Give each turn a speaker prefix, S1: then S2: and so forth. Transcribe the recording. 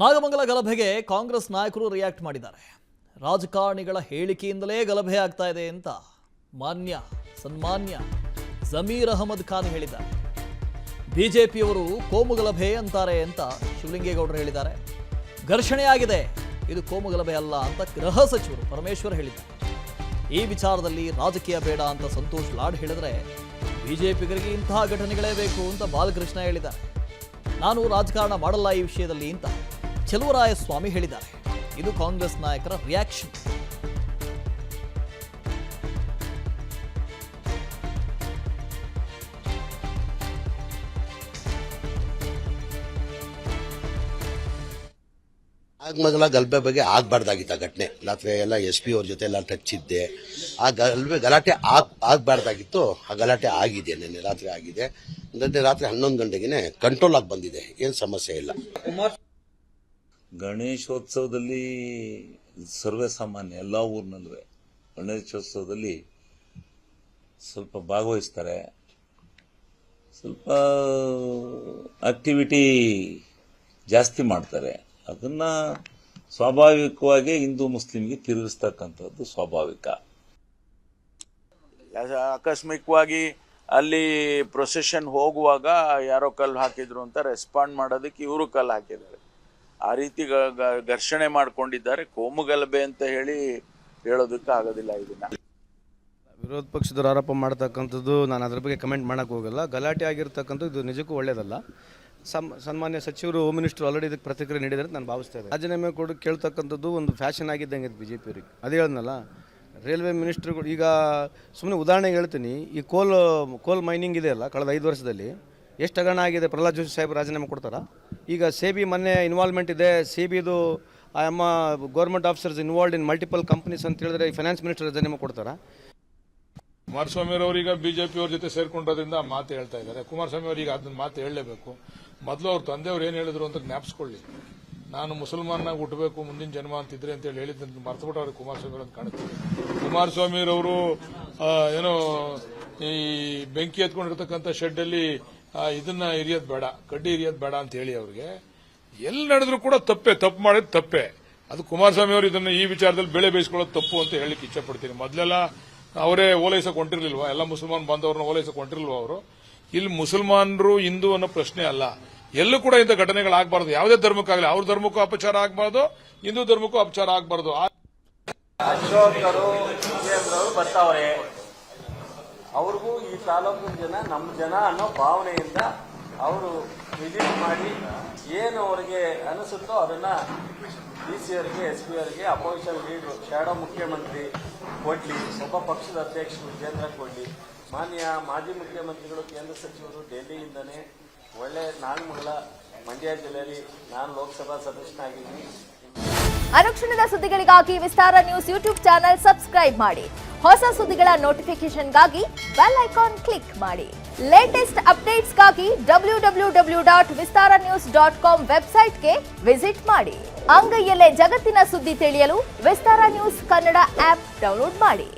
S1: ನಾಗಮಂಗಲ ಗಲಭೆಗೆ ಕಾಂಗ್ರೆಸ್ ನಾಯಕರು ರಿಯಾಕ್ಟ್ ಮಾಡಿದ್ದಾರೆ. ರಾಜಕಾರಣಿಗಳ ಹೇಳಿಕೆಯಿಂದಲೇ ಗಲಭೆ ಆಗ್ತಾ ಇದೆ ಅಂತ ಸನ್ಮಾನ್ಯ ಜಮೀರ್ ಅಹಮದ್ ಖಾನ್ ಹೇಳಿದ್ದಾರೆ. ಬಿಜೆಪಿಯವರು ಕೋಮು ಗಲಭೆ ಅಂತಾರೆ ಅಂತ ಶಿವಲಿಂಗೇಗೌಡರು ಹೇಳಿದ್ದಾರೆ. ಘರ್ಷಣೆಯಾಗಿದೆ, ಇದು ಕೋಮು ಗಲಭೆ ಅಲ್ಲ ಅಂತ ಗೃಹ ಸಚಿವರು ಪರಮೇಶ್ವರ್ ಹೇಳಿದ್ದಾರೆ. ಈ ವಿಚಾರದಲ್ಲಿ ರಾಜಕೀಯ ಬೇಡ ಅಂತ ಸಂತೋಷ್ ಲಾಡ್ ಹೇಳಿದರೆ ಬಿಜೆಪಿಗರಿಗೆ ಇಂತಹ ಘಟನೆಗಳೇ ಬೇಕು ಅಂತ ಬಾಲಕೃಷ್ಣ ಹೇಳಿದ್ದಾರೆ. ನಾನು ರಾಜಕಾರಣ ಮಾಡಲ್ಲ ಈ ವಿಷಯದಲ್ಲಿ ಅಂತ ಚಲುವರಾಯಸ್ವಾಮಿ ಹೇಳಿದ್ದಾರೆ. ಇದು ಕಾಂಗ್ರೆಸ್ ನಾಯಕರ ರಿಯಾಕ್ಷನ್.
S2: ನಾಗಮಂಗಲ ಗಲಭೆ ಬಗ್ಗೆ ಆಗ್ಬಾರ್ದಾಗಿತ್ತು ಘಟನೆ. ರಾತ್ರಿ ಎಲ್ಲ SP ಅವ್ರ ಜೊತೆ ಎಲ್ಲ ಟಚ್ ಇದ್ದೆ. ಆ ಗಲಾಟೆ ಆಗ್ಬಾರ್ದಾಗಿತ್ತು. ಆ ಗಲಾಟೆ ಆಗಿದೆ, ನಿನ್ನೆ ರಾತ್ರಿ ಆಗಿದೆ. ನಿನ್ನೆ ರಾತ್ರಿ 11 ಗಂಟೆಗೆ ಕಂಟ್ರೋಲ್ ಆಗಿ ಬಂದಿದೆ, ಏನ್ ಸಮಸ್ಯೆ ಇಲ್ಲ.
S3: ಗಣೇಶೋತ್ಸವದಲ್ಲಿ ಸರ್ವೇ ಸಾಮಾನ್ಯ ಎಲ್ಲ ಊರಿನಲ್ಲೂ ಗಣೇಶೋತ್ಸವದಲ್ಲಿ ಸ್ವಲ್ಪ ಭಾಗವಹಿಸ್ತಾರೆ, ಸ್ವಲ್ಪ ಆಕ್ಟಿವಿಟಿ ಜಾಸ್ತಿ ಮಾಡ್ತಾರೆ. ಅದನ್ನ ಸ್ವಾಭಾವಿಕವಾಗಿ ಹಿಂದೂ ಮುಸ್ಲಿಂಗೆ ತಿರುಗಿಸ್ತಕ್ಕಂಥದ್ದು ಸ್ವಾಭಾವಿಕ.
S4: ಆಕಸ್ಮಿಕವಾಗಿ ಅಲ್ಲಿ ಪ್ರೊಸೆಷನ್ ಹೋಗುವಾಗ ಯಾರೋ ಕಲ್ಲು ಹಾಕಿದ್ರು ಅಂತ ರೆಸ್ಪಾಂಡ್ ಮಾಡೋದಕ್ಕೆ ಇವರು ಕಲ್ಲು ಹಾಕಿದ್ದಾರೆ. ಆ ರೀತಿ ಘರ್ಷಣೆ ಮಾಡ್ಕೊಂಡಿದ್ದಾರೆ. ಕೋಮು ಗಲಭೆ ಅಂತ ಹೇಳೋದಕ್ಕೆ ಆಗೋದಿಲ್ಲ. ಇದನ್ನ
S5: ವಿರೋಧ ಪಕ್ಷದವರು ಆರೋಪ ಮಾಡ್ತಕ್ಕಂಥದ್ದು ನಾನು ಅದ್ರ ಬಗ್ಗೆ ಕಮೆಂಟ್ ಮಾಡೋಕ್ಕೆ ಹೋಗಲ್ಲ. ಗಲಾಟೆ ಆಗಿರ್ತಕ್ಕಂಥದ್ದು ಇದು ನಿಜಕ್ಕೂ ಒಳ್ಳೆಯದಲ್ಲ. ಸನ್ಮಾನ್ಯ ಸಚಿವರು ಹೋಮ್ ಮಿನಿಸ್ಟರ್ ಆಲ್ರೆಡಿ ಇದಕ್ಕೆ ಪ್ರತಿಕ್ರಿಯೆ ನೀಡಿದರೆ ನಾನು ಭಾವಿಸ್ತಾ ಇದ್ದೆ. ರಾಜೀನಾಮೆ ಕೊಡು ಕೇಳ್ತಕ್ಕಂಥದ್ದು ಒಂದು ಫ್ಯಾಷನ್ ಆಗಿದ್ದಂಗೆ BJP ಅವರಿಗೆ. ಅದೇ ಹೇಳಿದ್ನಲ್ಲ, ರೈಲ್ವೆ ಮಿನಿಸ್ಟ್ರುಗಳು ಈಗ ಸುಮ್ಮನೆ ಉದಾಹರಣೆಗೆ ಹೇಳ್ತೀನಿ, ಈ ಕೋಲ್ ಮೈನಿಂಗ್ ಇದೆಯಲ್ಲ, ಕಳೆದ 5 ವರ್ಷದಲ್ಲಿ ಎಷ್ಟು ಹಗರಣ ಆಗಿದೆ. ಪ್ರಹ್ಲಾದ್ ಜೋಶಿ ಸಾಹೇಬ್ ರಾಜೀನಾಮೆ ಕೊಡ್ತಾರಾ? ಈಗ SEBI ಮೊನ್ನೆ ಇನ್ವಾಲ್ವ್ಮೆಂಟ್ ಇದೆ. SEBIದು government officers involved in multiple companies ಅಂತ ಹೇಳಿದ್ರೆ ಫೈನಾನ್ಸ್ ಮಿನಿಸ್ಟರ್ ರಾಜೀನಾಮೆ ಕೊಡ್ತಾರಾ?
S6: ಕುಮಾರಸ್ವಾಮಿ ಅವರೀಗ ಬಿಜೆಪಿ ಅವ್ರ ಜೊತೆ ಸೇರ್ಕೊಂಡಿರೋದ್ರಿಂದ ಮಾತು ಹೇಳ್ತಾ ಇದ್ದಾರೆ. ಕುಮಾರಸ್ವಾಮಿ ಅವರಿಗೆ ಅದನ್ನ ಮಾತು ಹೇಳಲೇಬೇಕು. ಮೊದಲು ಅವ್ರ ತಂದೆಯವ್ರು ಏನ್ ಹೇಳಿದ್ರು ಅಂತ ಜ್ಞಾಪಿಸ್ಕೊಳ್ಳಿ. ನಾನು ಮುಸಲ್ಮಾನಾಗಿ ಹುಟ್ಟಬೇಕು ಮುಂದಿನ ಜನ್ಮ ಅಂತಿದ್ರೆ ಅಂತ ಹೇಳಿದ್ದನ್ನು ಮರ್ತುಬಿಟ್ಟು ಅವ್ರಿಗೆ ಕುಮಾರಸ್ವಾಮಿ ಅಂತ ಕಾಣುತ್ತೆ. ಕುಮಾರಸ್ವಾಮಿ ಅವರು ಏನೋ ಈ ಬೆಂಕಿ ಎತ್ಕೊಂಡಿರ್ತಕ್ಕಂಥ ಶೆಡ್ ಅಲ್ಲಿ ಇದನ್ನ ಹಿರಿಯೋದ್ ಬೇಡ, ಕಡ್ಡಿ ಹಿರಿಯೋದ್ ಬೇಡ ಅಂತ ಹೇಳಿ ಅವ್ರಿಗೆ ಎಲ್ಲಿ ನಡೆದ್ರು ಕೂಡ ತಪ್ಪು ಮಾಡಿದ್ ತಪ್ಪೆ. ಅದು ಕುಮಾರಸ್ವಾಮಿ ಅವರು ಇದನ್ನ ಈ ವಿಚಾರದಲ್ಲಿ ಬೆಳೆ ಬೇಯಿಸ್ಕೊಳ್ಳೋದು ತಪ್ಪು ಅಂತ ಹೇಳಲಿಕ್ಕೆ ಇಚ್ಛಪಡ್ತೀನಿ. ಮೊದಲೆಲ್ಲ ಅವರೇ ಓಲೈಸಕ್ಕೆ ಹೊಂಟಿರ್ಲಿಲ್ವಾ? ಎಲ್ಲ ಮುಸಲ್ಮಾನ್ ಬಾಂಧವರನ್ನ ಓಲೈಸಕ್ಕೆ ಹೊಂಟಿರ್ಲಿಲ್ವಾ ಅವರು? ಇಲ್ಲಿ ಮುಸಲ್ಮಾನರು ಹಿಂದೂ ಅನ್ನೋ ಪ್ರಶ್ನೆ ಅಲ್ಲ. ಎಲ್ಲೂ ಕೂಡ ಇಂಥ ಘಟನೆಗಳಾಗಬಾರ್ದು. ಯಾವುದೇ ಧರ್ಮಕ್ಕಾಗಲಿ, ಅವ್ರ ಧರ್ಮಕ್ಕೂ ಅಪಚಾರ ಆಗಬಾರ್ದು, ಹಿಂದೂ ಧರ್ಮಕ್ಕೂ ಅಪಚಾರ ಆಗಬಾರ್ದು.
S4: ಅಶೋಕರು ಬರ್ತಾವ್ರೆ, ಅವ್ರಿಗೂ ಈ ತಾಲೂಕಿನ ಜನ ನಮ್ಮ ಜನ ಅನ್ನೋ ಭಾವನೆಯಿಂದ ಅವರು ವಿಸಿಟ್ ಮಾಡಿ ಏನು ಅವರಿಗೆ ಅನಿಸುತ್ತೋ ಅದನ್ನ DC ಅವರಿಗೆ, SP ಅವರಿಗೆ, ಅಪೋಸಿಷನ್ ಲೀಡರ್ ಶಾಡೋ ಮುಖ್ಯಮಂತ್ರಿ ಕೊಡ್ಲಿ, ಒಬ್ಬ ಪಕ್ಷದ ಅಧ್ಯಕ್ಷರು ಕೇಂದ್ರ ಕೊಡ್ಲಿ, ಮಾನ್ಯ ಮಾಜಿ ಮುಖ್ಯಮಂತ್ರಿಗಳು, ಕೇಂದ್ರ ಸಚಿವರು ಡೆಲ್ಲಿಯಿಂದನೇ ಒಳ್ಳೆ ನಾಗಮಂಗಲ ಮಂಡ್ಯ ಜಿಲ್ಲೆಯಲ್ಲಿ ನಾನು ಲೋಕಸಭಾ ಸದಸ್ಯನಾಗಿದ್ದೀನಿ.
S7: ಅನುಕ್ಷಣದ ಸುದ್ದಿಗಳಿಗಾಗಿ ವಿಸ್ತಾರ ನ್ಯೂಸ್ ಯೂಟ್ಯೂಬ್ ಚಾನೆಲ್ ಸಬ್ಸ್ಕ್ರೈಬ್ ಮಾಡಿ. ಹೊಸ ಸುದ್ದಿಗಳ ನೋಟಿಫಿಕೇಶನ್ಗಾಗಿ ಬೆಲ್ ಐಕಾನ್ ಕ್ಲಿಕ್ ಮಾಡಿ. ಲೇಟೆಸ್ಟ್ ಅಪ್ಡೇಟ್ಸ್ಗಾಗಿ www.vistaranews.com ವೆಬ್ಸೈಟ್ಗೆ ವಿಸಿಟ್ ಮಾಡಿ. ಅಂಗೈಯಲ್ಲೇ ಜಗತ್ತಿನ ಸುದ್ದಿ ತಿಳಿಯಲು ವಿಸ್ತಾರ ನ್ಯೂಸ್ ಕನ್ನಡ ಆಪ್ ಡೌನ್ಲೋಡ್ ಮಾಡಿ.